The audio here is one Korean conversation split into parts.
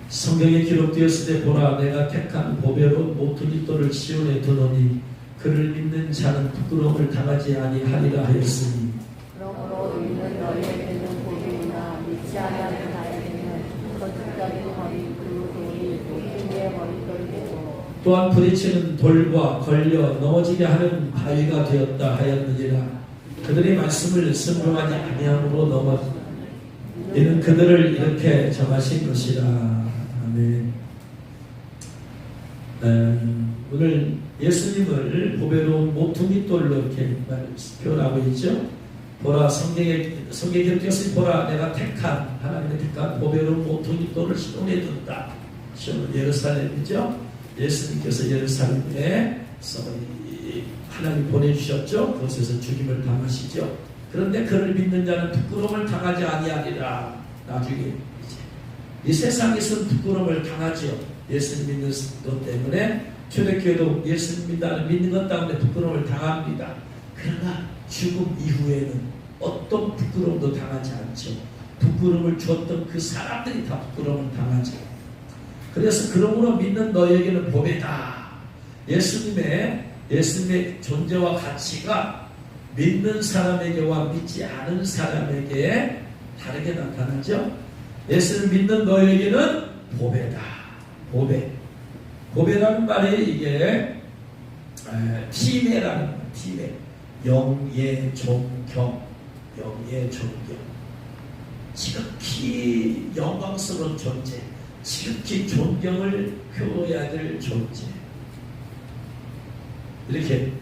성경에 기록되었을 때 보라 내가 택한 보배로 모퉁이 돌을 시온에 두노니 그를 믿는 자는 부끄러움을 당하지 아니하리라 하였으니 그러므로 이는 너희에게는 복이나 믿지 않는 자에게는 거짓된 머리 그 돌이 모퉁이의 머릿돌이 되고 또한 부딪히는 돌과 걸려 넘어지게 하는 바위가 되었다 하였느니라. 그들의 말씀을 순종하지 아니함으로 넘어지 이는 그들을 이렇게 정하신 것이라. 아멘. 오늘 예수님을 보배로운 모퉁이 돌로 이렇게 표현하고 있죠. 보라 성경에 기록되었으니 보라 내가 택한 하나님의 택한 보배로운 모퉁이 돌을 시온에 둔다. 시온은 예루살렘이죠. 예수님께서 예루살렘에서 하나님 보내주셨죠. 그곳에서 죽임을 당하시죠. 그런데 그를 믿는 자는 부끄러움을 당하지 아니하리라. 나중에 이 세상에서는 부끄러움을 당하죠. 예수님 믿는 것 때문에 초대교회도 예수님 믿는 것 때문에 부끄러움을 당합니다. 그러나 죽음 이후에는 어떤 부끄러움도 당하지 않죠. 부끄러움을 주었던 그 사람들이 다 부끄러움을 당하죠. 그래서 그러므로 믿는 너희에게는 복이다. 예수님의 존재와 가치가 믿는 사람에게와 믿지 않은 사람에게 다르게 나타나죠. 예수를 믿는 너희에게는 보배다. 보배라는 말이 이게 티메라는 티메. 영예 존경. 지극히 영광스러운 존재. 지극히 존경을 표해야 될 존재. 이렇게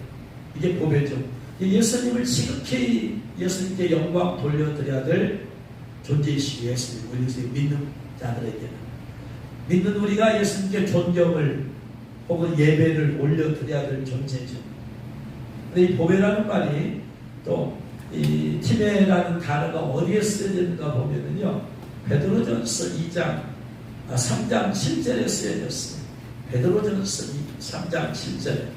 이게 보배죠. 예수님을 지극히 예수님께 영광 돌려드려야 될 존재이시고 예수님 우리 믿는 자들에게는 믿는 우리가 예수님께 존경을 혹은 예배를 올려드려야 될 존재죠. 근데 이 보배라는 말이 또 이 티메라는 단어가 어디에 쓰여졌는가 보면은요 베드로전서 3장 7절에 쓰여졌어요. 베드로전서 3장 7절.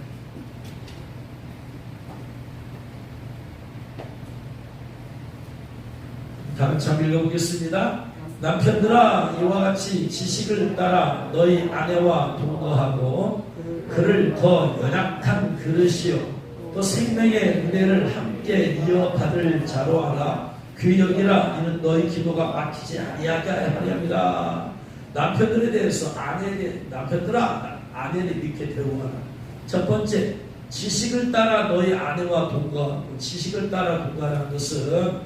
다 같이 한번 읽어보겠습니다. 남편들아 이와 같이 지식을 따라 너희 아내와 동거하고 그를 더 연약한 그릇이요 또 생명의 은혜를 함께 이어받을 자로 알아 귀히 여기라. 이는 너희 기도가 막히지 아니하게 하려 함이라. 남편들에 대해서 남편들아 아내를 믿게 대우하라. 첫 번째 지식을 따라 너희 아내와 동거하고 지식을 따라 동거하는 것은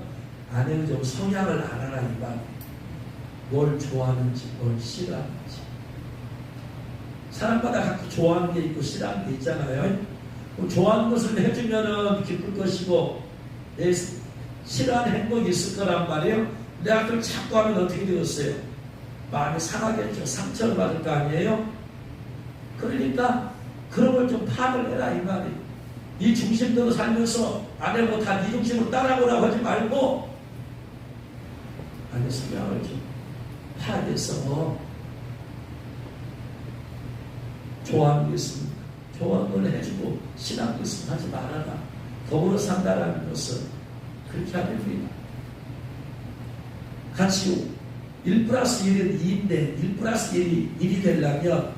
아내는 좀 성향을 알아라 이 말. 뭘 좋아하는지 뭘 싫어하는지. 사람마다 각기 좋아하는 게 있고 싫어하는 게 있잖아요. 좋아하는 것을 해주면은 기쁠 것이고 싫어하는 행동이 있을 거란 말이에요. 내가 그걸 자꾸 하면 어떻게 되겠어요? 마음이 상하겠죠. 상처를 받을 거 아니에요? 그러니까 그런 걸 좀 파악을 해라 이 말이에요. 이 중심대로 살면서 아내고 다 네 중심으로 따라오라고 하지 말고 아내 성향을 좀 파악해서 좋아하는 게 있습니다. 좋아하는 걸 해주고 싫어하는 게 있으면 하지 말아라. 더불어 산다라는 것은 그렇게 안 됩니다. 같이 1+1은 2인데 1+1이 되려면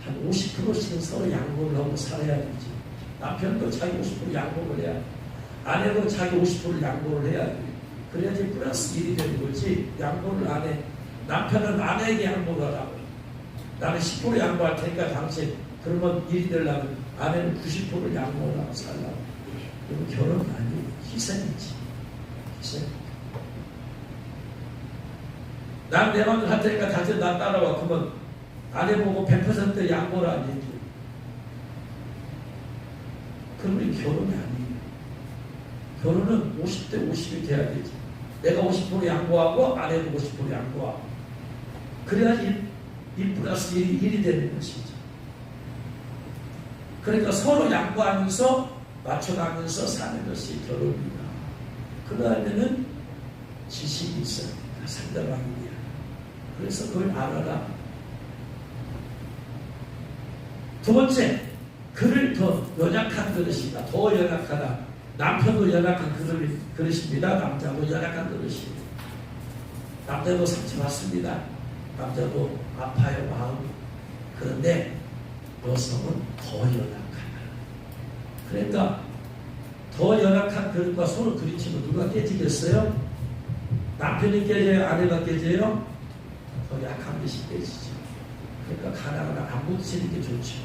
한 50%씩은 서로 양보를 하고 살아야 되지. 남편도 자기 50% 양보를 해야 돼. 아내도 자기 50% 양보를 해야 돼. 그래야지 +1이 되는 거지. 양보를 안 해. 남편은 아내에게 양보를 하라고. 나는 10% 양보할 테니까 당신 그러면 1이 되려면 아내는 90%를 양보를 하고 살라고. 그러면 결혼은 아니에요. 희생이지. 희생. 난 내 마음대로 할 테니까 당신 나 따라와. 그러면 아내 보고 100% 양보를 안 해줘. 그러면 결혼이 아니에요. 결혼은 50대 50이 돼야 되지. 내가 50% 양보하고 아내도 50% 양보하고. 그래야지 1+1이 1이 되는 것이죠. 그러니까 서로 양보하면서 맞춰가면서 사는 것이 결혼입니다. 그러려면 지식이 있어야 된다. 상대방이야. 그래서 그걸 알아라. 두 번째, 그를 더 연약한 그릇이다. 더 연약하다. 남편도 연약한 그릇입니다. 남자도 연약한 그릇이에요. 남자도 상처받습니다. 남자도 아파요, 마음. 그런데 여성은 더 연약하다. 그러니까 더 연약한 그릇과 손을 부딪히면 누가 깨지겠어요? 남편이 깨져요? 아내가 깨져요? 더 약한 것이 깨지죠. 그러니까 가나가나 안 부딪히는 게 좋죠.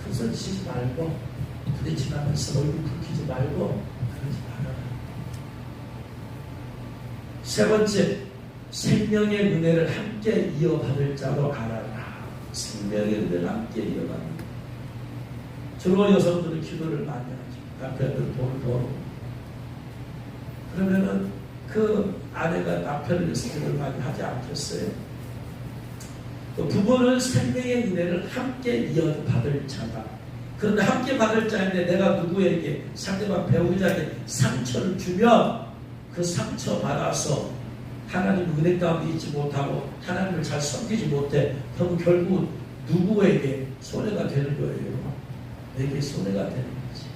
큰 소리 치지 말고 부딪히면서 얼굴 붉히지 말고 그러지 말아라. 세 번째, 생명의 은혜를 함께 이어받을 자로 알아라. 생명의 은혜를 함께 이어받는. 주로 여성들은 기도를 많이 하죠. 남편들 돈을 벌고. 그러면은 그 아내가 남편을 위해서 기도를 많이 하지 않겠어요? 또 부부는 생명의 은혜를 함께 이어받을 자다. 그런데 함께 받을 자인데 내가 누구에게 상대방 배우자에게 상처를 주면 그 상처 받아서 하나님 은혜 가운데 있지 못하고 하나님을 잘 섬기지 못해. 그럼 결국 누구에게 손해가 되는 거예요? 내게 손해가 되는 거지.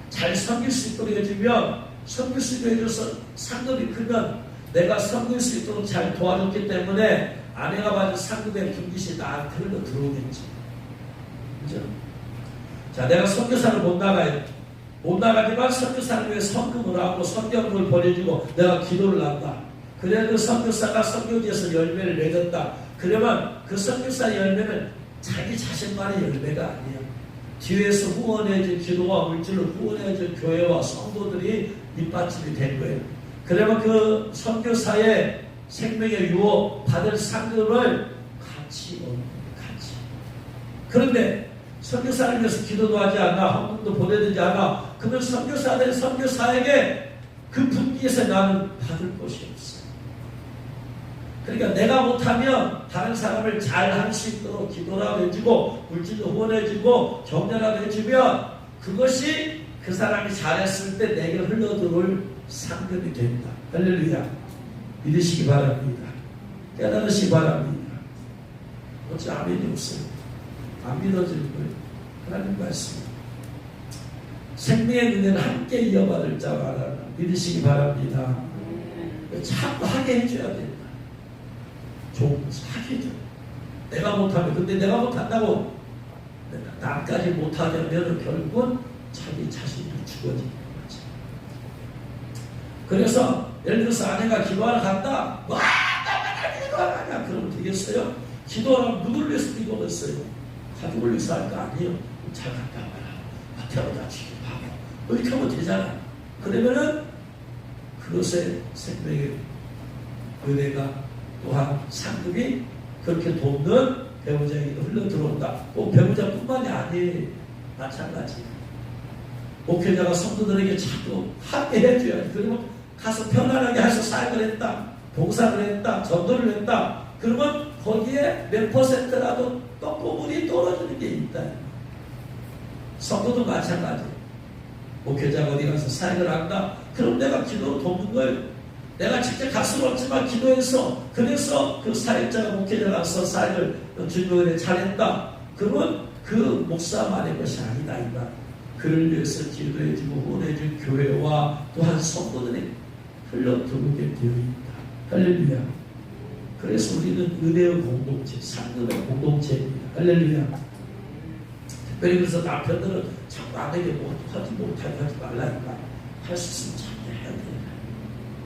잘 섬길 수 있도록 해주면, 섬길 수 있도록 해줘서 상급이 크면 내가 섬길 수 있도록 잘 도와줬기 때문에 아내가 받은 상급의 분깃이 나한테 흘러 들어오겠지. 그죠? 자, 내가 선교사를 못 나가요. 못 나가지만 선교사를 위해 헌금을 하고 선교금을 보내주고 내가 기도를 한다. 그래 그 선교사가 선교지에서 열매를 맺었다. 그러면 그 선교사 열매는 자기 자신만의 열매가 아니에요. 뒤에서 후원해준 기도와 물질로 후원해준 교회와 성도들이 밑받침이 된 거예요. 그러면 그 선교사의 생명의 유업 받을 상급을 같이 얻는 같이. 그런데 선교사를 위해서 기도도 하지 않아, 헌금도 보내든지 않아. 그러면 선교사된 선교사에게 그 분기에서 나는 받을 것이 없어. 그러니까 내가 못하면 다른 사람을 잘 할 수 있도록 기도라도 해주고 물질도 후원해주고 격려라도 해주면 그것이 그 사람이 잘했을 때 내게 흘러들어올 상급이 됩니다. 할렐루야. 믿으시기 바랍니다. 깨달으시기 바랍니다. 어찌 아멘이 없어요. 안 믿어지는 거예요. 하나님 말씀. 생명의 은혜를 함께 이어받을 자로 알아라. 믿으시기 바랍니다. 자꾸 하게 해줘야 된다. 좋은 것을 하게 해줘. 내가 못하면, 근데 내가 못한다고 남까지 못하게 하면 결국은 자기 자신이 죽어지는 거지. 그래서 예를 들어서 아내가 기도하러 간다. 와, 나만 기도하냐? 그러면 되겠어요? 기도하면 누구를 위해서 기도했어요? 가족을 위해서 할 거 아니에요? 잘 갔다 와라. 태워다 기도하고. 이렇게 하면 되잖아. 그러면은 그것의 생명의 은혜가 또한 상급이 그렇게 돕는 배우자에게 흘러 들어온다. 꼭 배우자뿐만이 아니에요. 마찬가지. 목회자가 성도들에게 자꾸 하게 해줘야지. 그러면 가서 편안하게 해서 사역을 했다. 봉사를 했다. 전도를 했다. 그러면 거기에 몇 %라도 또 부분이 떨어지는 게 있다. 성도도 마찬가지. 목회자가 어디 가서 사역을 한다. 그럼 내가 기도로 돕는 거예요. 내가 직접 갈 수는 없지만 기도해서 그래서 그 사역자가 목회자가 가서 사역을 주님을 잘했다. 그러면 그 목사만의 것이 아니다. 이말. 그를 위해서 기도해주고 후원해준 교회와 또한 성도들이 흘러들어오게 되어 있다. 할렐루야. 그래서 우리는 은혜의 공동체, 상급의 공동체입니다. 할렐루야. 특별히 그래서 남편들은 자꾸 아내게 하지 못하게 하지 말라니까 할 수 있으면 참 해야 돼.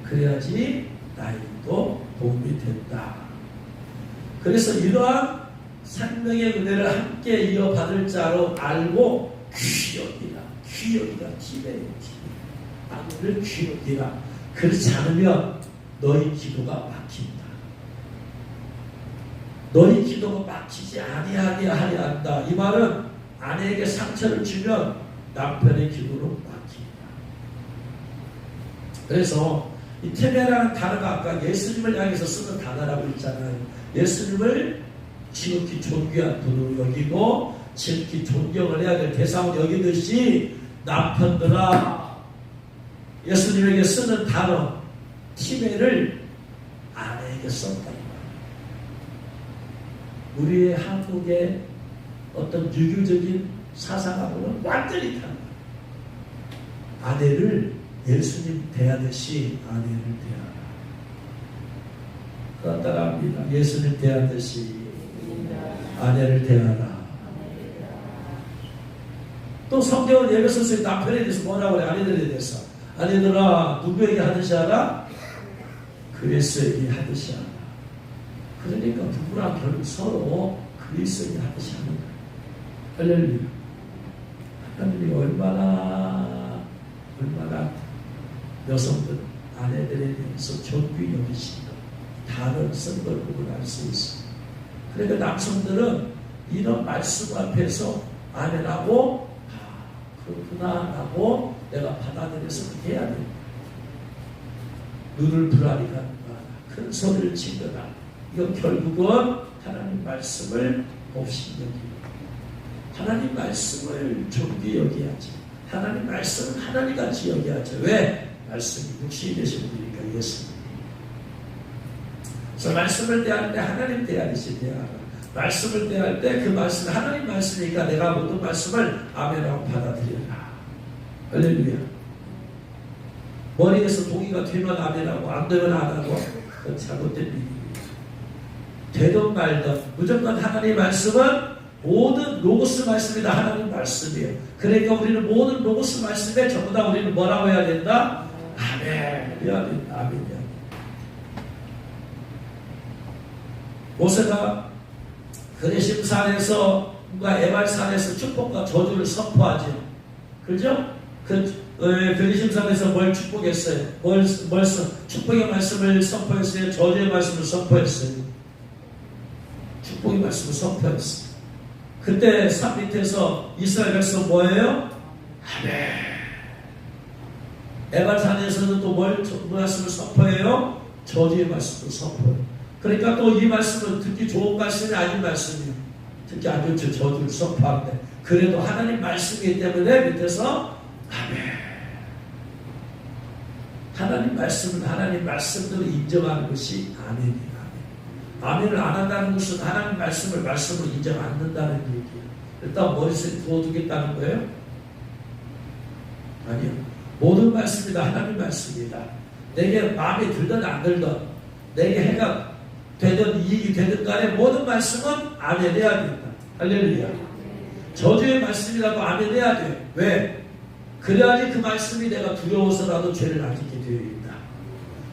그래야지 나에게도 도움이 된다. 그래서 이러한 생명의 은혜를 함께 이어받을 자로 알고 귀여기라. 귀여기라. 기대요. 아내를 귀여기라. 그렇지 않으면 너희 기도가 막힌다. 너희 기도가 막히지 아니하게 하려 한다. 이 말은 아내에게 상처를 주면 남편의 기도로 막힌다. 그래서 이 테메라는 단어가 아까 예수님을 향해서 쓰는 단어라고 했잖아요. 예수님을 지극히 존귀한 분으로 여기고 지극히 존경을 해야 될 대상으로 여기듯이 남편들아 예수님에게 쓰는 단어 티메를 아내에게 썼다. 우리의 한국의 어떤 유교적인 사상하고는 완전히 다른 아내를 예수님 대하듯이 아내를 따라합니다. 예수님 대하듯이 아내를 대하라. 또 성경은 예배소서의 남편에 대해서 뭐라고 그래? 아내들에 대해서. 아내들아 누구에게 하듯이 하라? 그리스도에게 하듯이 하라. 그러니까 부부랑 결국 서로 그리스도에게 하듯이 하는 거예요. 할렐루야. 하나님이 얼마나 여성들 아내들에 대해서 존귀 여기신다. 단어를 쓴 걸 보고 알 수 있어요. 그러니까 남성들은 이런 말씀 앞에서 아내라고 그렇구나 라고 내가 받아들여서 그렇게 해야 됩니다. 눈을 부라리가 큰 소리를 치거나 이건 결국은 하나님 말씀을 없이 여기고 하나님 말씀을 존귀 여기야지. 하나님 말씀은 하나님같이 여기야지. 왜? 말씀이 육신이 되신 분이니까 예수님. 그래서 말씀을 대할 때 하나님 대하듯이 대하라. 말씀을 대할 때 그 말씀이 하나님 말씀이니까 내가 모든 말씀을 아멘하고 받아들여라. 할렐루야. 머리에서 동의가 되면 아멘하고 안 되면 안 하고 그건 잘못된 믿음입니다. 되든 말든 무조건 하나님 말씀은 모든 로고스 말씀이다. 하나님 말씀이에요. 그러니까 우리는 모든 로고스 말씀에 전부 다 우리는 뭐라고 해야 된다? 아멘 해야 된다. 아멘 해야 된다. 모세가 그레심산에서 에발산에서 축복과 저주를 선포하죠. 그죠? 그레심산에서 뭘 축복했어요? 축복의 말씀을 선포했어요? 저주의 말씀을 선포했어요? 축복의 말씀을 선포했어요. 그때 산 밑에서 이스라엘 백성 뭐예요? 아멘. 에발산에서는 또 뭘 말씀을 선포해요? 저주의 말씀을 선포해요. 그러니까 또 이 말씀은 듣기 좋은 말씀이 아닌 말씀이에요. 듣기 안 좋죠. 저주를 선포하는데 그래도 하나님 말씀이기 때문에 밑에서 아멘. 하나님 말씀은 하나님 말씀대로 인정하는 것이 아멘이에요. 아멘을 안 한다는 것은 하나님 말씀을 인정 안 한다는 얘기예요. 일단 머릿속에 두어두겠다는 거예요? 아니요. 모든 말씀이 다 하나님 말씀이다. 내게 마음에 들든 안 들든 내게 해가 되든 이익이 되든 간에 모든 말씀은 아멘 해야 된다. 할렐루야. 저주의 말씀이라도 아멘 해야 돼. 왜? 그래야지 그 말씀이 내가 두려워서라도 죄를 안 짓게 되어 있다.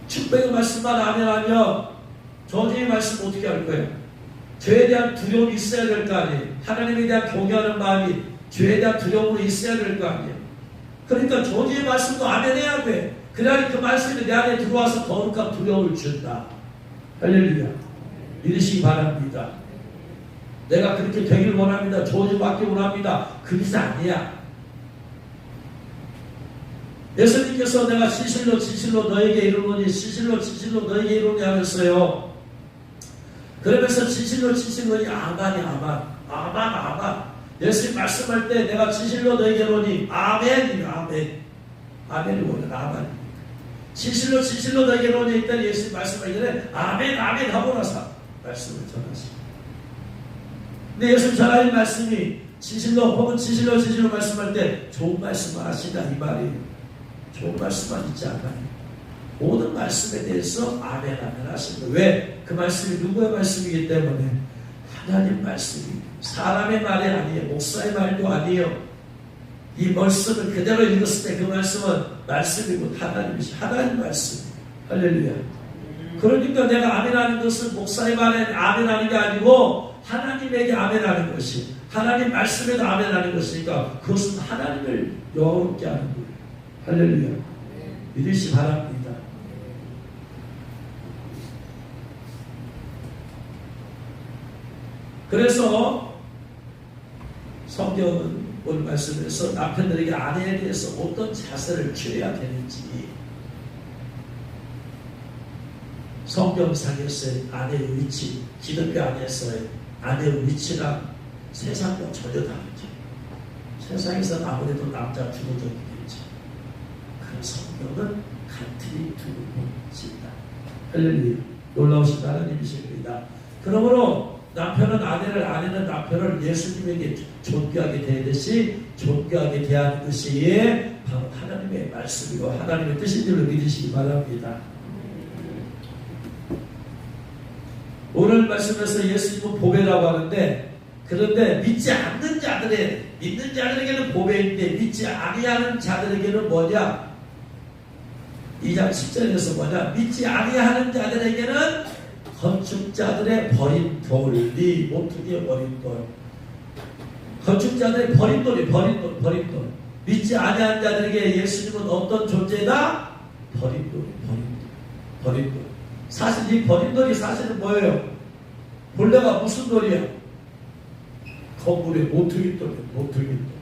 축복의 말씀만 아멘 하면 저주의 말씀 어떻게 할 거예요? 죄에 대한 두려움이 있어야 될 거 아니에요. 하나님에 대한 경외하는 마음이 죄에 대한 두려움으로 있어야 될 거 아니에요. 그러니까 저주의 말씀도 아멘 해야 돼. 그래야지 그 말씀이 내 안에 들어와서 거룩한 두려움을 준다. 할렐루야. 믿으시기 바랍니다. 내가 그렇게 되길 원합니다. 저주 받기 원합니다. 그것이 아니야. 예수님께서 내가 진실로 너에게 이르노니 진실로 너에게 이르노니 하면서요. 그러면서 진실로 아만. 예수님 말씀할 때 내가 진실로 너에게 이르노니 아멘. 아멘이 뭐냐? 아멘. 진실로 너에게 이르노니 일단 예수님 말씀하기 전에 아멘 하고 나서 말씀을 전하시고. 근데 예수님 하나님 말씀이 진실로 말씀할 때 좋은 말씀만 하시다 이 말이에요. 좋은 말씀만 있지 않아요. 모든 말씀에 대해서 아멘 하시는 거예요. 왜? 그 말씀이 누구의 말씀이기 때문에 하나님 말씀이 사람의 말이 아니에요. 목사의 말도 아니에요. 이 말씀을 그대로 읽었을 때 그 말씀은 말씀이고 하나님 말씀. 할렐루야. 그러니까 내가 아멘하는 것은 목사의 말에 아멘하는 게 아니고 하나님에게 아멘하는 것이 하나님 말씀에도 아멘하는 것이니까 그것은 하나님을 영원롭게 하는 거예요. 할렐루야. 믿으시 바랍니다. 그래서 성경은 오늘 말씀에서 남편들에게 아내에 대해서 어떤 자세를 취해야 되는지 성경상에서의 아내의 위치, 기독교 안에서의 아내의 위치랑 세상과 전혀 다르죠. 세상에서는 아무래도 남자 주도적이겠죠. 그 성경은 같이 두고 있다. 할렐루야. 놀라우신 하나님이십니다. 그러므로 남편은 아내는 남편을 예수님에게 존귀하게 대하듯이 존귀하게 대하는 것이 바로 하나님의 말씀이고 하나님의 뜻인 줄로 믿으시기 바랍니다. 오늘 말씀에서 예수님은 보배라고 하는데, 그런데 믿지 않는 자들의, 믿는 자들에게는 보배인데 믿지 아니하는 자들에게는 뭐냐? 2장 10절에서 뭐냐? 믿지 아니하는 자들에게는 건축자들의 버린 돌이, 모퉁이의 버린 돌. 건축자들의 버린 돌이, 버린 돌. 믿지 아니하는 자들에게 예수님은 어떤 존재다? 버린 돌. 사실 이 버린 돌이 사실은 뭐예요? 본래가 무슨 돌이야? 건물의 모퉁이 돌이에요.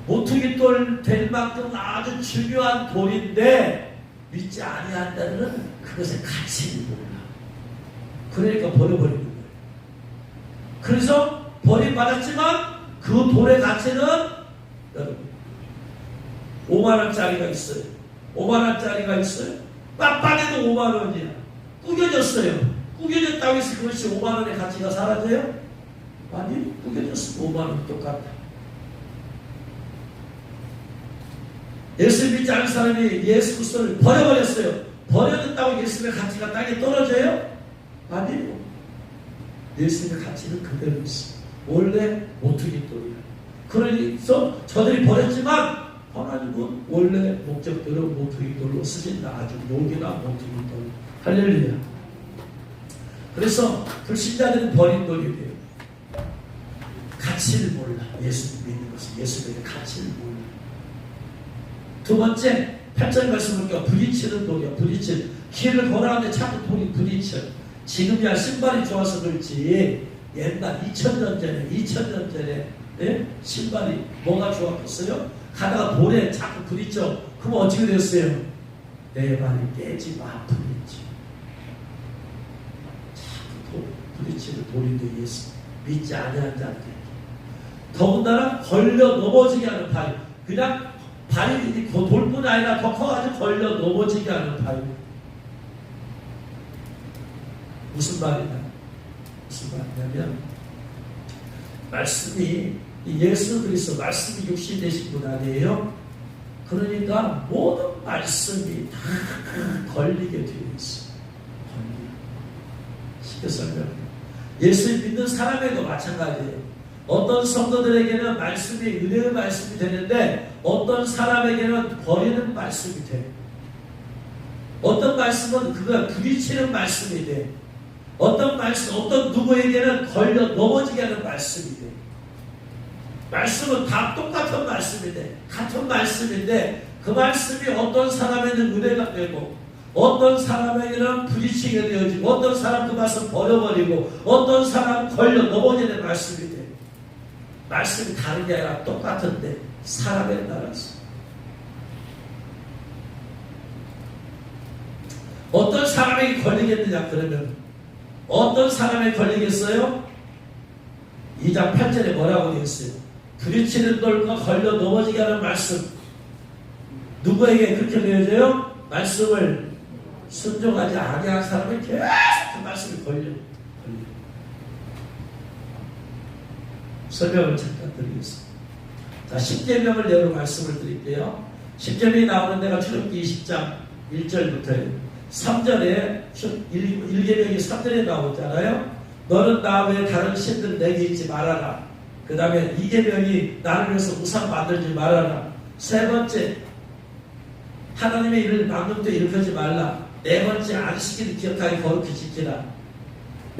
모퉁이 돌 될 만큼 아주 중요한 돌인데 믿지 아니한다는 그것의 가치를 몰라. 그러니까 버려버리는 거예요. 그래서 버림받았지만 그 돌의 가치는 여러분 5만원짜리가 있어요. 5만원짜리가 있어요. 빡빡해도 5만원이야. 구겨졌어요. 구겨졌다고 해서 그것이 5만원의 가치가 사라져요? 아니, 구겨졌으면 5만원 똑같다. 예수 믿지 않은 사람이 예수 그리스도를 버려버렸어요. 버려졌다고 예수의 가치가 땅에 떨어져요? 아니요. 예수의 가치는 그대로 있어요. 원래 모퉁이 돌이야. 그래서 저들이 버렸지만 하나님은 원래 목적대로 모퉁이 돌로 쓰신다. 아주 용기나 모퉁이 돌. 할렐루야. 그래서 불신자들은 버린 돌이 돼요. 가치를 몰라. 예수 믿는 것은 예수의 가치를 몰라. 두 번째, 8절 말씀 보니까 부딪히는 돌이야. 부딪히는. 길을 걸어가는데 자꾸 돌이 부딪혀. 지금이야 신발이 좋아서 그렇지 옛날 2000년 전에 예? 신발이 뭐가 좋았겠어요? 가다가 돌에 자꾸 부딪혀. 그럼 어떻게 됐어요? 내 발이 깨지고 아프겠지. 자꾸 부딪히는 돌인데 예수 믿지 아니하는 자한테 더군다나 걸려 넘어지게 하는 바위. 그냥 바위 돌뿐이 아니라 더 커가지고 걸려 넘어지게 하는 바위. 무슨 말이냐면 말씀이 예수 그리스도 말씀이 육신 되신 분 아니에요? 그러니까 모든 말씀이 다 걸리게 되어 있어요. 쉽게 설명해요. 예수 믿는 사람에도 마찬가지예요. 어떤 성도들에게는 말씀이 은혜의 말씀이 되는데 어떤 사람에게는 버리는 말씀이 돼요. 어떤 말씀은 그가 부딪히는 말씀이 돼요. 어떤 누구에게는 걸려 넘어지게 하는 말씀이 돼. 말씀은 다 똑같은 말씀인데, 같은 말씀인데, 그 말씀이 어떤 사람에게는 은혜가 되고, 어떤 사람에게는 부딪히게 되어지고, 어떤 사람 그 말씀 버려버리고, 어떤 사람 걸려 넘어지는 말씀이 돼. 말씀이 다른 게 아니라 똑같은데, 사람에 따라서. 어떤 사람에게 걸리겠느냐, 그러면, 어떤 사람에 걸리겠어요? 2장 8절에 뭐라고 되어 있어요? 부딪히는 돌과 걸려 넘어지게 하는 말씀. 누구에게 그렇게 되어져요? 말씀을 순종하지 아니한 사람이 계속 그 말씀이 걸려. 설명을 잠깐 드리겠습니다. 자, 10계명을 예로 말씀을 드릴게요. 10계명이 나오는 데가 출애굽기 20장 1절부터예요. 3절에 1계명이 3절에 나오잖아요. 너는 나 외에 다른 신들 내게 있지 말아라. 그 다음에 2계명이 나를 위해서 우상 만들지 말아라. 세 번째, 하나님의 일을 망령되 일으키지 말라. 네 번째, 안식일을 기억하게 거룩히 지키라.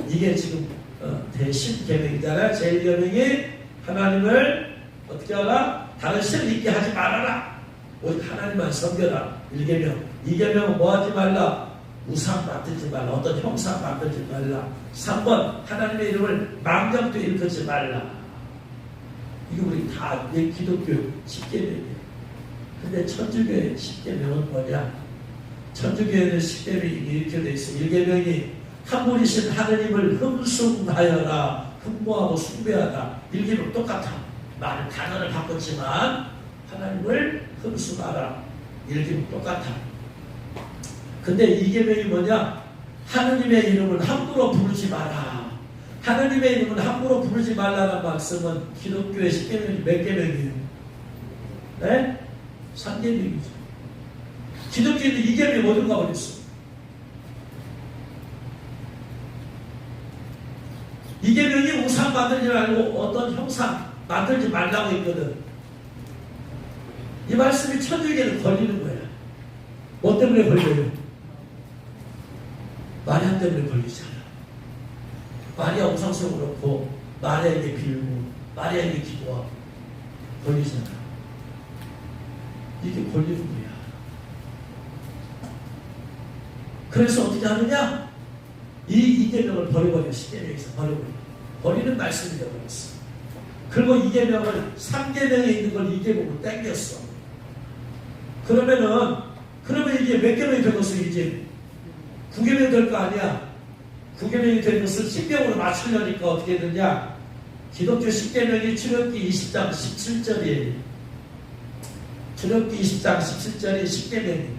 이게 지금 대신계명이잖아요. 제1계명이 하나님을 어떻게 하라? 다른 신을 있게 하지 말아라. 오직 하나님만 섬겨라. 1계명. 2계명은 뭐 하지 말라? 우상 만들지 말라. 어떤 형상 만들지 말라. 3번, 하나님의 이름을 망령되 일컫지 말라. 이거 우리 다 기독교 10계명이에요. 근데 천주교의 10계명은 뭐냐? 천주교에는 10계명이 이렇게 되어 있어요. 1계명이 한 분이신 하느님을 흠숭하여라. 흠모하고 숭배하다. 1계명 똑같아. 많은 단어를 바꿨지만 하나님을 흠숭하라. 1계명 똑같아. 근데 2계명이 뭐냐? 하느님의 이름을 함부로 부르지 마라. 하느님의 이름을 함부로 부르지 말라는 말씀은 기독교의 10계명이 몇 계명이에요? 네? 3계명이죠. 기독교는 2계명이 어디로 가버렸어? 이계명이 우상 만들지 말고 어떤 형상 만들지 말라고 했거든. 이 말씀이 천주교에는 걸리는 거야. 뭐 때문에 걸려요? 마리아 때문에 걸리잖아. 마리아 우상성을 놓고 마리아에게 빌고 마리아에게 기도하고 걸리잖아. 이게 걸리는 거야. 그래서 어떻게 하느냐? 이 이계명을 버려버려. 십계명에서 버리는 말씀이 되어버렸어. 그리고 이계명을 3계명에 있는 걸 이계명으로 땡겼어. 그러면 이게 몇 계명이 된 것을 이제 9계명이 될 거 아니야. 9계명이 된 것을 10계명으로 맞추려니까 어떻게 되냐? 기독교 10계명이 출애굽기 20장 17절이에요. 출애굽기 20장 17절이 10계명이에요.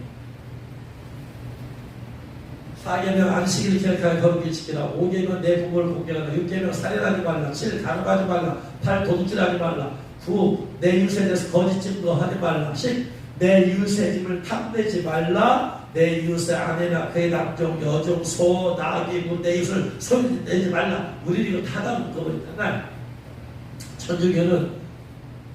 4계명 안식일을 기억하여 거룩히 지키라. 5계명 내 부모를 공경하라. 6계명 살인하지 말라. 7 간음하지 말라. 8 도둑질하지 말라. 9 내 이웃에 대해서 거짓 증거하지 말라. 10 내 이웃의 집을 탐내지 말라. 내 이웃의 아내나 그의 남종, 여종, 소, 나귀, 내 이웃을 손내지 말라. 우리는 이거 다 묶어버리잖아. 천주교는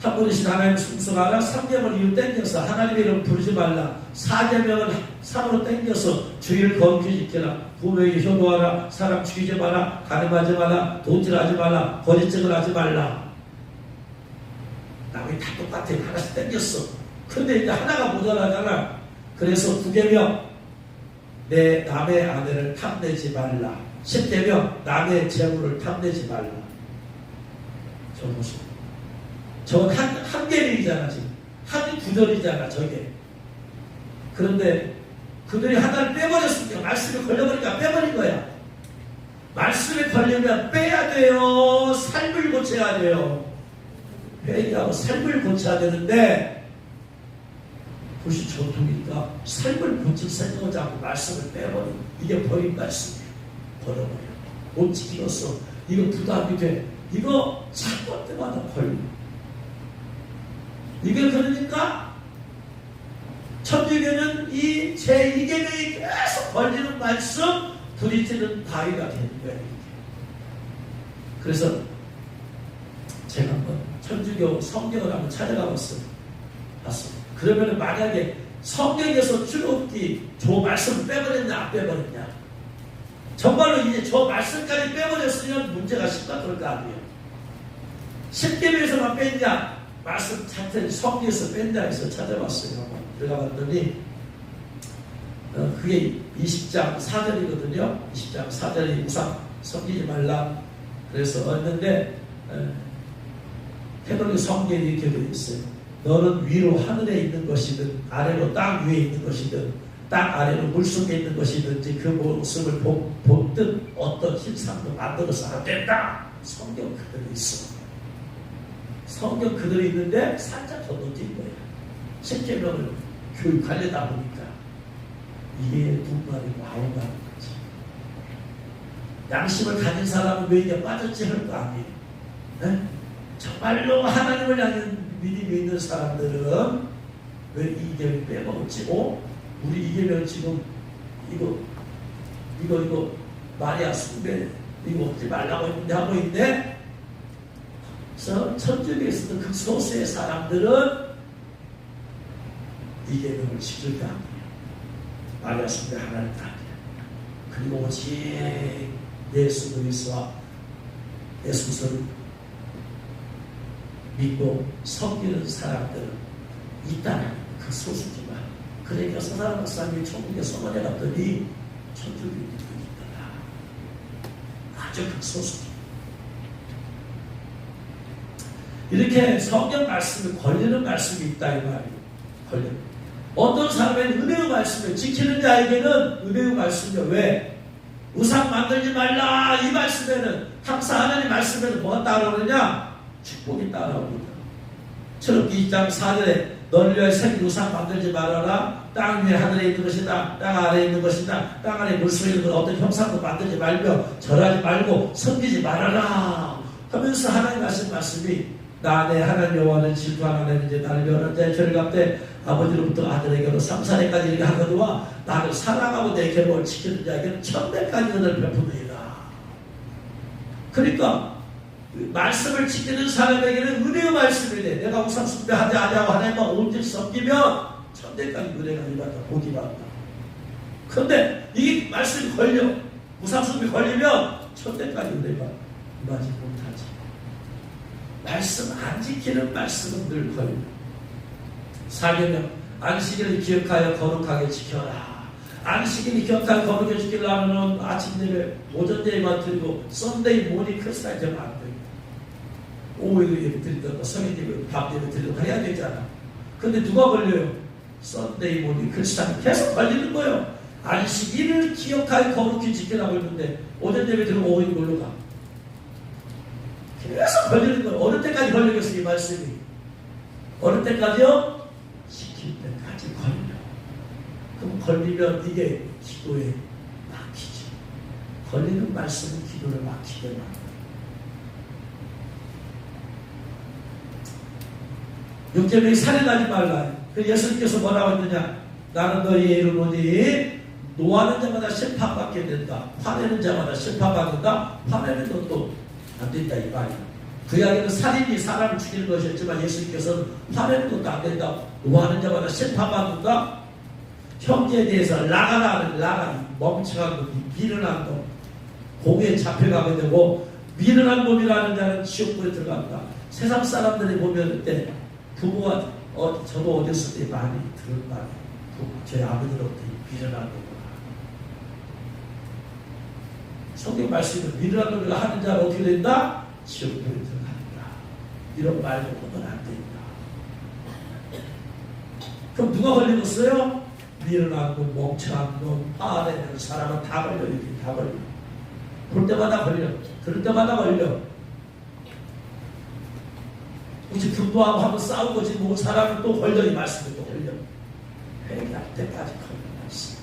한 분이신 하나님 순수하라. 3계명을 이유 땡겨서 하나님의 이름 부르지 말라. 4계명을 3으로 땡겨서 주의를 거룩히 지켜라. 부모에게 효도하라. 사람 죽이지 마라. 간음하지 마라. 도둑질하지 말라. 거짓증을 하지 말라. 나머지 다 똑같아. 하나씩 땡겼어. 근데 이제 하나가 모자라잖아. 그래서 9계명 내 남의 아내를 탐내지 말라. 10계명 남의 재물을 탐내지 말라. 저 보시오. 저건 한 계명이잖아. 지금 한 구절이잖아. 저게. 그런데 그들이 하나를 빼버렸으니까 말씀에 걸려버리니까 빼버린 거야. 말씀에 걸리면 빼야 돼요. 삶을 고쳐야 돼요. 회개하고 삶을 고쳐야 되는데 그것이 전통이니까 삶을 고칠 생각하지 않고 말씀을 빼버리고 이게 버린 말씀이에요. 버려버려. 못 지키겠어. 이거 부담이 돼. 이거 찾을 때마다 걸려. 이게 그러니까 천주교는 이 제2계명이 계속 걸리는 말씀 부딪히는 바위가 되는 거예요. 그래서 제가 한번 천주교 성경을 한번 찾아가 봤습니다. 그러면 만약에 성경에서 출애굽기 저 말씀을 빼버렸냐 안 빼버렸냐, 정말로 이제 저 말씀까지 빼버렸으면 문제가 심각할 거 아니에요. 10계명에서만 뺐냐, 말씀 자체를 성경에서 뺀다 해서 찾아봤어요. 들어가봤더니 그게 20장 4절이거든요. 20장 4절이 우상 섬기지 말라 그래서 왔는데 캐톨릭 성경에 이렇게 되어 있어요. 너는 위로 하늘에 있는 것이든 아래로 땅 위에 있는 것이든 땅 아래로 물속에 있는 것이든지 그 모습을 본듯 어떤 신상도 만들어서 안 된다. 성경 그대로 있어. 성경 그대로 있는데 살짝 건너뛴 거예요. 10계명을 교육하려다 보니까 이게 분말이고 아우가는 거지. 양심을 가진 사람은 왜 이게 빠졌지 할 거 아니에요. 네? 정말로 하나님을 향한 믿음이 있는 사람들은 왜 이계명 빼먹었지? 우리 이계명 지금 이거 마리아 숭배 이거 먹지 말라고 했는데 하고 있네. 그래서 천주교에서도 그 소수의 사람들은 이계명을 지킬 거 아니에요. 마리아 숭배 하나를 따르냐. 그리고 오직 예수 그리스도와 예수를 믿고 섬기는 사람들은 있다는 그 소수지만, 그러니까 서사람 박사님이 천국에 소문에 갔더니 천주교인들이 있더라. 아주 그 소수지. 이렇게 성경 말씀이 걸리는 말씀이 있다 이 말이에요. 걸려. 어떤 사람은 은혜의 말씀을 지키는 자에게는 은혜의 말씀이요. 왜? 우상 만들지 말라 이 말씀에는 항상 하나님 말씀에는 뭐가 따라오느냐? 축복이 따라옵니다. 출애굽기 2장 4절에 널 위하여 새긴 우상 만들지 말아라. 땅 위에 하늘에 있는 것이다. 땅 아래에 있는 것이다. 땅 아래에 물속에 있는 것 어떤 형상도 만들지 말며 절하지 말고 섬기지 말아라 하면서 하나님 하신 말씀이 나 내 하나님 여호와는 질투하는 하나님이지 나를 변한 자의 죄를 갚되 아버지로부터 아들에게로 3사례까지 이르게 하거니와 나를 사랑하고 내 계명을 지키는 자에게는 천대까지 은혜를 베푸느니라. 그러니까 말씀을 지키는 사람에게는 은혜의 말씀이래. 내가 우상숭배하지 아니하고 하나님과 온전히 섬기면 천대까지 은혜가 임한다. 복이 받다. 그런데 이 말씀이 걸려 우상숭배 걸리면 천대까지 은혜가 임하지 못하지. 말씀 안 지키는 말씀은 늘 걸려. 사계명 안식일을 기억하여 거룩하게 지켜라. 안식일을 기억하여 거룩하게 지키려면 아침 예배, 오전 예배만 드리고 썬데이 모닝 크리스탈 되면 안 돼. 오후에도 예배 드리던가 성인 예배, 밤 예배 드리던가 해야 되잖아. 근데 누가 걸려요? 썬데이 모닝 크리스탈 계속 걸리는 거예요. 안식일을 기억하여 거룩히 지키라고 했는데 오전 예배 드리고 오후에 놀러 가. 계속 걸리는 거예요. 어느 때까지 걸리겠어요, 이 말씀이? 어느 때까지요? 지킬 때까지 걸려. 그럼 걸리면 이게 기도에 막히죠. 걸리는 말씀은 기도를 막히게 만들어요. 육계명이 살인하지 말라. 그 예수님께서 뭐라고 했느냐? 나는 너희의 이르노니 노하는 자마다 심판받게 된다. 화내는 자마다 심판받는다. 화내는 것도 안 된다 이 말이야. 그 이야기는 살인이 사람을 죽이는 것이었지만 예수님께서는 화내는 것도 안 된다. 노하는 자마다 심판받는다. 형제에 대해서 나가라는 나가리 멍청한 놈이 미련한 놈 공에 잡혀가게 되고 미련한 놈이라는 자는 지옥불에 들어간다. 세상 사람들이 보면 때 부모가 저도 어렸을 때 많이 들은 말이에요. 저희 아버지로부터 미련한 놈이라. 성경 말씀은 미련한 놈이라 하는 자가 어떻게 된다? 지옥불에 들어간다. 이런 말도 보면 안 된다. 그럼 누가 걸리겠어요? 미련한 놈, 멍청한 놈, 화내는 사람은 다 걸려. 이렇게 다 걸려. 볼 때마다 걸려. 들을 때마다 걸려. 우리 분노하고 한번 싸우고 지금 온 사람은 또 걸려. 이 말씀에 또 걸려. 회개할 때까지 걸려. 말씀.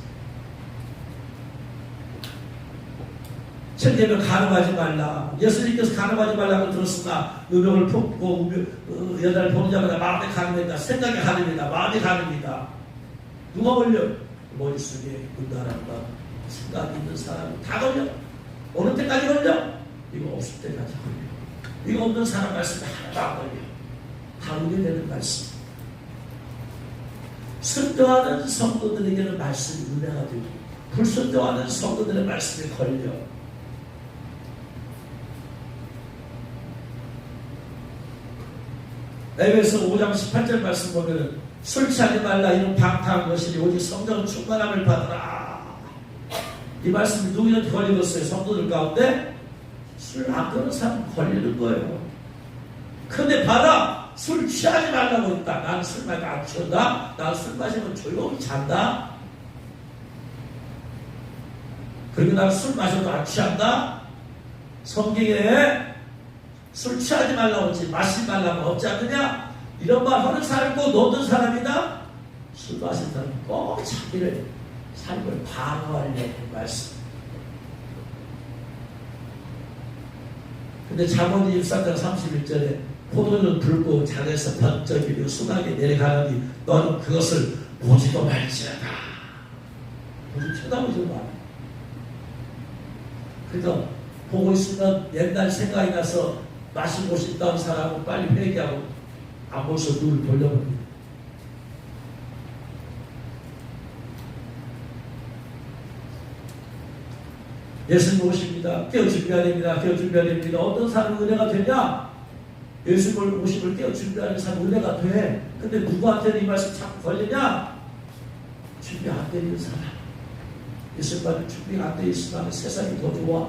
천계명 간음하지 말라. 예수님께서 간음하지 말라고 들었으나 음욕을 품고 여자를 보는 자마다 마음에 간음이다. 생각에 간음이다. 마음에 간음이다. 누가 걸려? 머릿속에 문다란다. 생각이 있는 사람은 다 걸려. 어느 때까지 걸려? 이거 없을 때까지 걸려. 이거 없는 사람 말씀이 하나도 안 걸려. 다 의뢰 되는 말씀. 순종하는 성도들에게는 말씀이 은혜가 되고 불순종하는 성도들의 말씀이 걸려. 에베소 5장 18절 말씀 보면은 술 취하지 말라 이런 방탕한 것이니 오직 성령은 충만함을 받으라. 이 말씀이 누구한테 걸리겠어요? 성도들 가운데 술 안 끊는 사람 걸리는 거예요. 근데 봐라, 술 취하지 말라고 했다. 나는 술 마시면 안 취한다. 나는 술 마시면 조용히 잔다. 그리고 나는 술 마셔도 안 취한다. 성경에 술 취하지 말라고 했지 마시지 말라고 없지 않느냐? 이런 말 하는 사람이 꼭 너는 사람이다? 술 마신 사람이 꼭 자기를 삶을 방어하려는 말씀. 근데 잠언이 13장 31절에 포도는 붉고 잔에서 번쩍이며 순하게 내려가느니 너는 그것을 보지도 말지어다. 보지 쳐다보지 마. 그러니까 보고 있으면 옛날 생각이 나서 마시고 싶다는 사람은 빨리 회개하고 안 벌써 눈을 돌려버립니다. 예수님 오십니다. 깨어 준비해야 됩니다. 깨어 준비해야 됩니다. 어떤 사람은 은혜가 되냐? 예수님 오심을 깨어 준비하는 사람은 은혜가 돼. 근데 누구한테는 이 말씀 자꾸 걸리냐? 준비 안 되는 사람. 예수님과는 준비가 안 돼 있으면 세상이 더 좋아.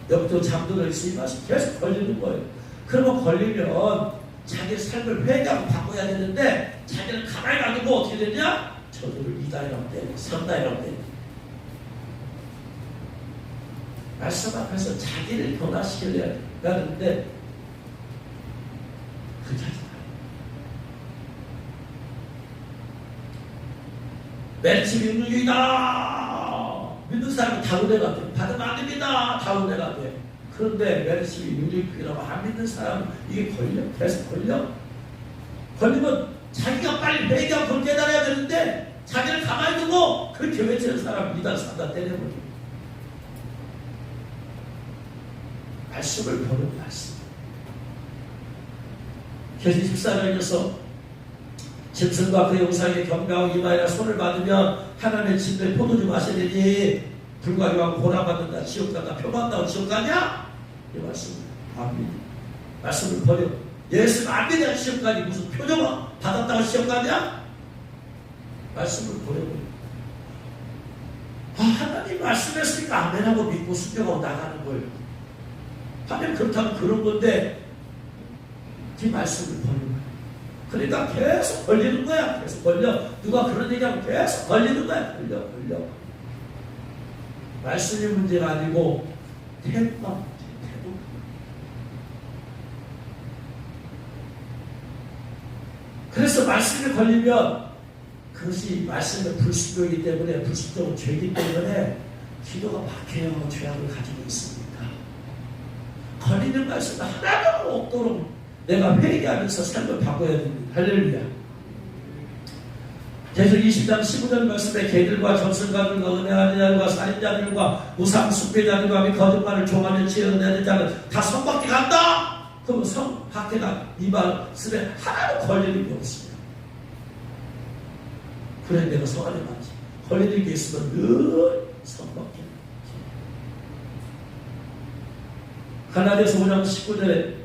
여기도 잠들어 있으니 말씀 계속 걸리는 거예요. 그러면 걸리면 자기 삶을 회개하고 바꿔야 되는데 자기는 가만히 놔두고 어떻게 되냐? 저들을 2단이라고 때려, 3단이라고 때려. 말씀 앞에서 자기를 변화시키려야 하는데 그렇게 하지 마요. 멸치 육육이다. 믿는 사람은 다 은혜가 돼. 받으면 안 됩니다. 다 은혜가 돼. 그런데 멸치 육육이라고 안 믿는 사람은 이게 걸려. 계속 걸려. 걸리면 자기가 빨리 회개하고 그걸 깨달아야 되는데 자기를 가만히 두고 그렇게 외치는 사람 2단 3단 때려버려. 말씀을 보는 말씀. 계시 14장에서 짐승과 그 영상에 경배하고 이마에나 손을 받으면 하나님의 집에 포도주 마셔야 되지. 불과하고 고난받는다, 지옥 간다, 표만다고 지옥 가냐? 이 말씀을 안 믿어. 말씀을 버려. 예수는 안 믿어야 지옥 가니 무슨 표정을 받았다고 지옥 가냐? 말씀을 버려버려. 하나님 말씀했으니까 아멘하고 믿고 순종하고 나가는 거예요. 하나님 그렇다면 그런 건데 그 말씀을 버리는 거예요. 그러니까 계속 걸리는 거야. 계속 걸려. 누가 그런 얘기하면 계속 걸리는 거야. 걸려. 말씀이 문제가 아니고 태도가 문제야. 태도. 그래서 말씀이 걸리면 그것이 말씀의 불순종이기 때문에, 불순종은 죄이기 때문에 기도가 막혀요. 죄악을 가지고 있으니까. 걸리는 말씀 하나도 없도록 내가 회개하면서 삶을 바꿔야 됩니다. 할렐루야. 계속 20장 15절 말씀에 개들과 점술가들과 은혜하는 자들과 살인자들과 우상 숭배자들과 및 거짓말을 종하는 지혜는 자는 다 성밖에 간다. 그러면 성밖에가 이 말씀에 하나도 걸리는 게 없어요. 그래 내가 성 안에 맞지. 걸리는 게 있으면 늘 성밖에. 갈라디아서 5장 19절에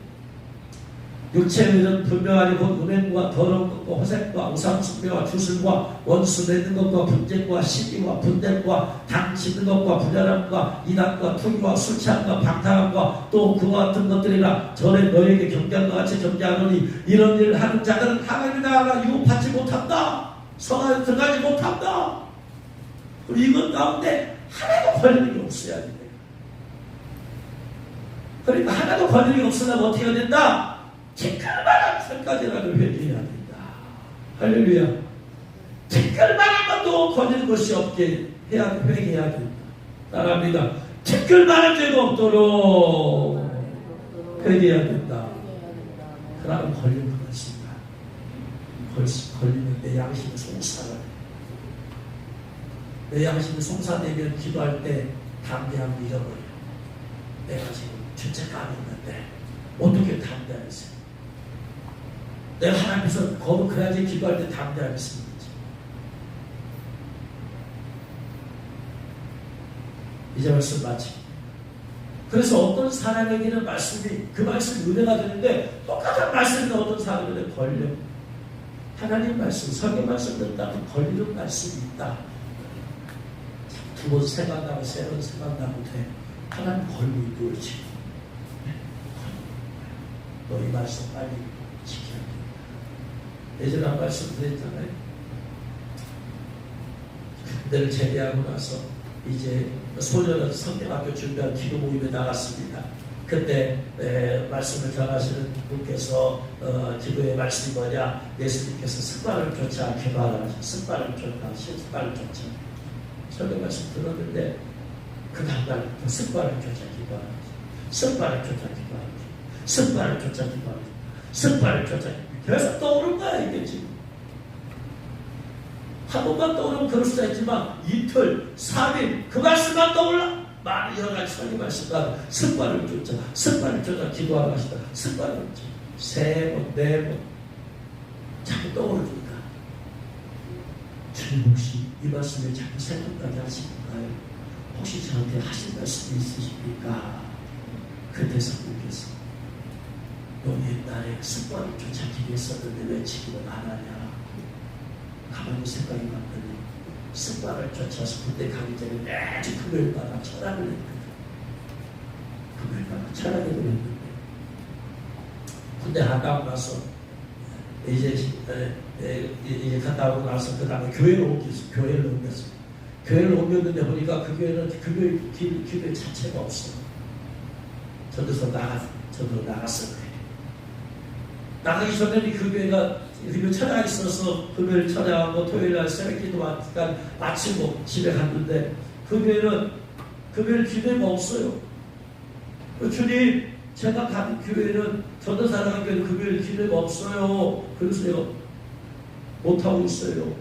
육체의 일은 분명하니 곧 음행과 더러운 것과 호색과 우상숭배와 주술과 원수 맺는 것과 분쟁과 시기와 분쟁과 당치는 것과 분열함과 이단과 투기와 술 취함과 방탕함과 또 그와 같은 것들이라. 전에 너에게 경계함과 같이 경계하노니 이런 일을 하는 자들은 하나님의 나라를 유업하지 못한다. 성안에 들어가지 못한다. 그리고 이것 가운데 하나도 걸리는 게 없어야 돼. 그러니까 하나도 걸리는 게 없으면 어떻게 해야 된다? 티끌만한 살까지라도 회개해야 된다. 할렐루야. 티끌만한 것도 걸리는 것이 없게 회개해야 된다. 따라합니다. 티끌만한 죄도 없도록 회개해야 된다. 그러면 걸리는 것입니다. 걸리면 내 양심이 송사를 해. 내 양심이 송사되면 기도할 때 담대함을 잃어버려. 내가 지금 죄책감이 있는데 어떻게 담대하겠어요? 내가 하나님 앞에서 거룩해야지 기도할 때 담대하겠습니다. 이제 말씀 마치. 그래서 어떤 사람에게는 말씀이, 그 말씀이 은혜가 되는데 똑같은 말씀이 어떤 사람에게는 걸려. 하나님 말씀, 성경 말씀 듣다가 걸리는 말씀이 있다. 두 번 생각나고 세 번 생각나고 돼. 하나님 걸고 있지. 너 이 말씀 빨리 지켜야 돼. 예전에 한 말씀 드렸잖아요. 군대를 제대하고 나서 이제 소년은 성경학교 준비한 기도 모임에 나갔습니다. 그때 말씀을 전하시는 분께서 기도의 말씀이 뭐냐? 예수님께서 습관을 쫓아 기도하라. 습관을 쫓아, 습관을 쫓아. 성경 말씀 들었는데 그 다음날부터 습관을 쫓아 기도하라. 습관을 쫓아 기도하라. 습관을 쫓아 기도하라. 습관을 쫓아 기도하라. 계속 떠오른 거야 이게 지금. 한 번만 떠오르면 그럴 수도 있지만 이틀, 3일 그 말씀만 떠올라. 많은 여러 가지 성경 말씀과 습관을 쫓아, 습관을 쫓아 기도하라 하시다. 습관을 쫓아. 3번, 4번 자꾸 떠오르니까 주님 혹시 이 말씀을 자꾸 생각나게 하시는가요? 혹시 저한테 하신 말씀이 있으십니까? 그때 성령께서 너 옛날에 습관을 쫓아기도 했었는데 왜 지금은 안 하냐? 가만히 생각이 났더니 습관을 쫓아서 군대 가기 전에 매주 금요일마다 철학을 했거든. 금요일마다 철학을 했는데 군대 갔다 오고 나서 이제 갔다 오고 나서 그 다음에 교회를 옮겼어. 교회를 옮겼는데 보니까 그 교회는 금요일 기도 자체가 없어. 저도 나갔을 때. 나가기 전에는 그 교회가 그리고 천양에 있어서 금요일 천양하고 토요일날 새벽기도 마치고 집에 갔는데 그 교회는 금요일 기도가 없어요. 주님 제가 가는 교회는 전도사 가는 교회는 금요일 기도가 없어요. 그러세요. 못하고 있어요.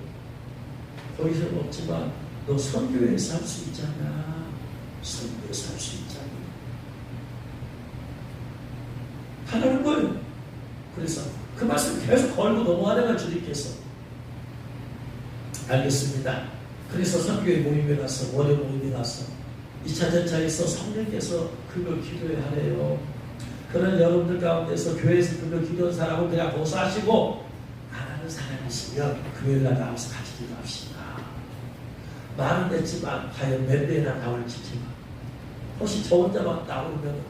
거기서는 없지만 너 선교회에서 할 수 있잖아. 선교회에서 할 수 있잖아. 하라는 거예요. 그래서 그 말씀 계속 걸고 넘어가다가 주님께서 알겠습니다. 그래서 선교회 모임에 가서 월요 모임에 가서 2차 전차에서 성령께서 그걸 기도해 하래요. 그런 여러분들 가운데서 교회에서 그걸 기도한 사람은 그냥 고사하시고 안 하는 사람이시면 교회를 나가서 같이 기도합시다. 말은 됐지만 과연 몇 배나 나올지 지만 혹시 저 혼자만 나오면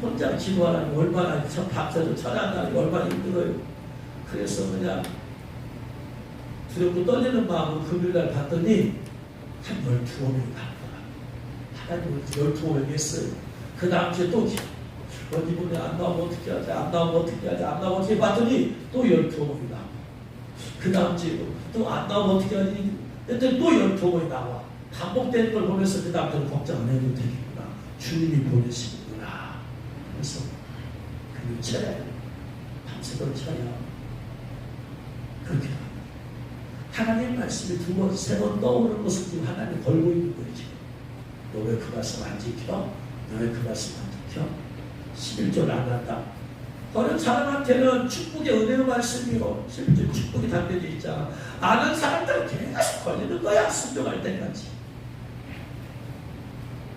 혼자 기도하라니 얼마나 저 밤새도 찾아간다니 얼마나 힘들어요. 그래서 그냥 두렵고 떨리는 마음으로 금요일날 봤더니 한 12명이 갔더라. 하나님을 12명이 했어요. 그 다음 주에 또 이번에 안 나오면 어떻게 하지? 안 나오면 어떻게 하지? 안 나오면 어떻게 봤더니 또 12명이 나와. 그 다음 주에 또 안 나오면 어떻게 하지? 근데 또 12명이 나와. 반복되는 걸 보면서 그 다음 주에 걱정 안 해도 되겠구나. 주님이 보내시는구나. 그래서 그 차례 밤새도록 차려 그렇게 하나님 말씀이 두 번, 세 번 떠오르는 것을 지금 하나님 걸고 있는 거예요. 지금. 너 왜 그 말씀 안 지켜? 너 왜 그 말씀 안 지켜? 11절 안 한다. 어느 사람한테는 축복의 은혜의 말씀이요. 실제 축복이 담겨져 있잖아. 아는 사람들은 계속 걸리는 거야. 순종할 때까지.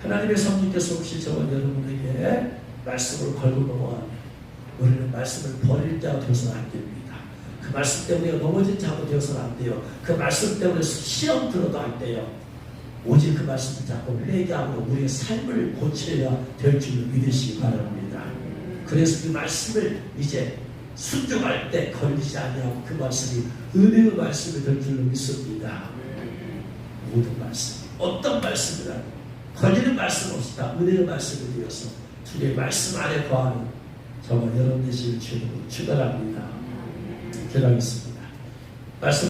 하나님의 성령께서 혹시 저와 여러분에게 말씀을 걸고 넘어가면 우리는 말씀을 버릴 자가 되어서는 안 됩니다. 그 말씀 때문에 넘어진 자가 되어서는 안 돼요. 그 말씀 때문에 시험 들어도 안 돼요. 오직 그 말씀을 잡고 회개하고 우리의 삶을 고쳐야 될 줄 믿으시기 바랍니다. 그래서 그 말씀을 이제 순종할 때 걸리지 아니하고 그 말씀이 은혜의 말씀이 될 줄로 믿습니다. 모든 말씀, 어떤 말씀이라도 걸리는 말씀 없이 다 은혜의 말씀이 되어서 주의 말씀 안에 거하는 저와 여러분 되시길 주님으로 축원합니다. 기도하겠습니다. 말씀